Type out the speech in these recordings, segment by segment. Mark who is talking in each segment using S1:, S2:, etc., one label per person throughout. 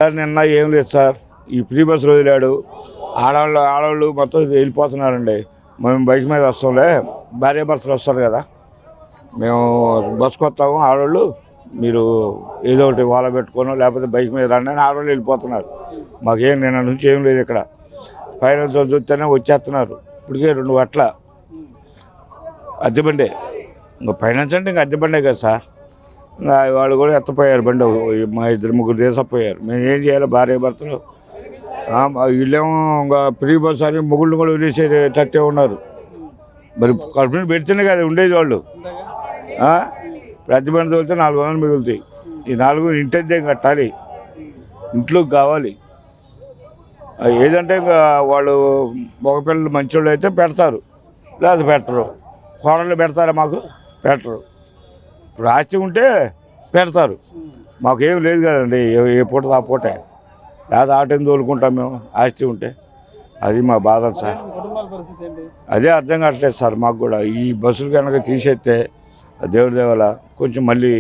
S1: Sir నిన్న ఏం లేదు సార్, ఈ ఫ్రీ బస్సులు వదిలాడు. ఆడవాళ్ళు మొత్తం వెళ్ళిపోతున్నారండి. మేము బైక్ మీద వస్తాంలే, భార్య భర్తలు వస్తారు కదా, మేము బస్సుకు వస్తాము, ఆడవాళ్ళు మీరు ఏదో ఒకటి వాళ్ళ పెట్టుకోను లేకపోతే బైక్ మీద రండి అని ఆడవాళ్ళు వెళ్ళిపోతున్నారు. మాకేం నిన్న నుంచి ఏం లేదు ఇక్కడ. పైన చూస్తేనే వచ్చేస్తున్నారు. ఇప్పటికే 2 గంటల అద్దెబండే, ఇంకా ఫైనాన్స్ అంటే ఇంకా అద్దెబండే కదా సార్. ఇంకా వాళ్ళు కూడా ఎత్తపోయారు బండి, మా 2-3 దేశపోయారు. మేము ఏం చేయాలి? భార్య భర్తలు వీళ్ళేమో ఇంకా ఫ్రీ బస్ అని మొగుళ్ళు కూడా వదిలేసేటట్టే ఉన్నారు. మరి కడుపుని పెడితేనే కదా ఉండేది వాళ్ళు. ప్రతి బండి తోలితే 400 మిగులుతాయి. ఈ 4 ఇంటిదే కట్టాలి, ఇంట్లోకి కావాలి. ఏదంటే ఇంకా వాళ్ళు మగపిల్లలు మంచోళ్ళు అయితే పెడతారు, లేదా పెట్టరు. కోడళ్ళు పెడతారా? మాకు పెట్టరు. ఇప్పుడు ఆస్తి ఉంటే పెడతారు, మాకేం లేదు కదండి. ఏ పూట ఆ పూటే, లేదా ఆటోని తోలుకుంటాం మేము ఆస్తి ఉంటే. అది మా బాధ సార్. అదే అర్థం కావట్లేదు సార్ మాకు కూడా. ఈ బస్సులు కనుక తీసేస్తే దేవుడి దేవాల కొంచెం మళ్ళీ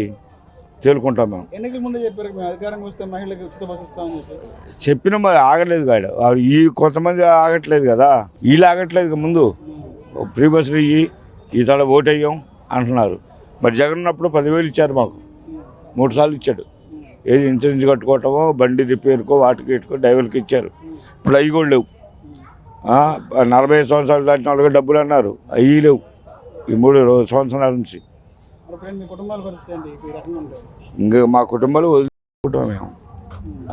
S1: తేలుకుంటాం మేము.
S2: ఎన్నికల ముందు చెప్పారు అధికారంగా వస్తే మహిళలకు ఉచిత బస్సు ఇస్తామని
S1: చెప్పినా మరి ఆగలేదు కాదు. ఈ కొంతమంది ఆగట్లేదు కదా, వీళ్ళు ఆగట్లేదు. ముందు ఫ్రీ బస్సులు ఈ తడ ఓటు వేయం అంటున్నారు. మరి జగన్ ఉన్నప్పుడు 10,000 ఇచ్చారు మాకు, 3 సార్లు ఇచ్చాడు. ఏది ఇన్సూరెన్స్ కట్టుకోవటమో, బండి రిపేర్కో, వాటికి ఇటుకో డ్రైవర్కి ఇచ్చారు. ఇప్పుడు అవి కూడా లేవు. 40 సంవత్సరాలు దాటిన వాళ్ళకి డబ్బులు అన్నారు, అవి లేవు ఈ 3 సంవత్సరాల నుంచి. ఇంకా మా కుటుంబాలు వదిలేసుకుంటాం మేము,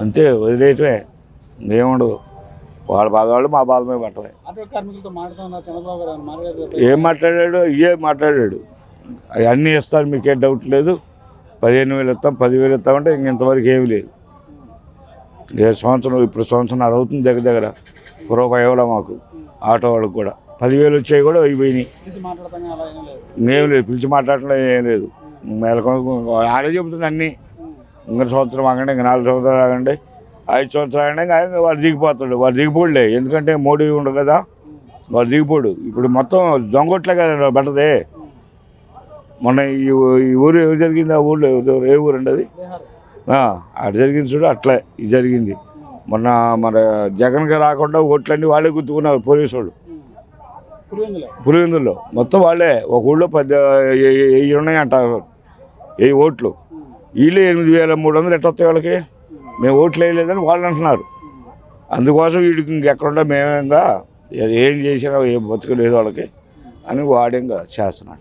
S1: అంతే, వదిలేయటమే, ఏముండదు. వాళ్ళ బాధ వాళ్ళు, మా బాధ మేము పట్టలే. ఏం మాట్లాడాడు? మాట్లాడాడు అవన్నీ ఇస్తారు, మీకేం డౌట్ లేదు, 15,000 ఇస్తాం, 10,000 ఇస్తామంటే ఇంతవరకు ఏమీ లేదు. ఇప్పుడు సంవత్సరం అవుతుంది దగ్గర రూపాయి ఇవ్వాల మాకు. ఆటో వాళ్ళకి కూడా 10,000 వచ్చాయి, కూడా అయిపోయినాయి. ఏం లేదు, పిలిచి మాట్లాడటం ఏం లేదు. ఆడే చెబుతుంది అన్నీ. ఇంకా సంవత్సరం ఆగండి, ఇంకా 4 సంవత్సరాలు ఆగండి, 5 సంవత్సరాలు ఆగండి, ఇంకా వాడు దిగిపోతాడు. వాడు దిగిపోడులే, ఎందుకంటే మోడీ ఉండదు కదా, వాడు దిగిపోడు. ఇప్పుడు మొత్తం దొంగొట్లే కదా పడ్డదే. మొన్న ఈ ఊరు ఎవరు జరిగింది? ఆ ఊళ్ళో ఏ ఊరు అండి అది? అటు జరిగింది చూడు, అట్లా ఇది జరిగింది. మొన్న మన జగన్కి రాకుండా ఓట్లన్నీ వాళ్ళే గుర్తుకున్నారు పోలీసు వాళ్ళు. పులివెందుల్లో మొత్తం వాళ్ళే. ఒక ఊళ్ళో 10 ఉన్నాయంట, 1000 ఓట్లు. వీళ్ళు 8,300 ఎట్టొస్తాయి వాళ్ళకి. మేము ఓట్లు వేయలేదని వాళ్ళు అంటున్నారు. అందుకోసం వీడికి ఇంకెక్కడుండా మేమేంగా ఏం చేసినా ఏం బతుకులేదు వాళ్ళకి అని వాడేంగా చేస్తున్నాడు.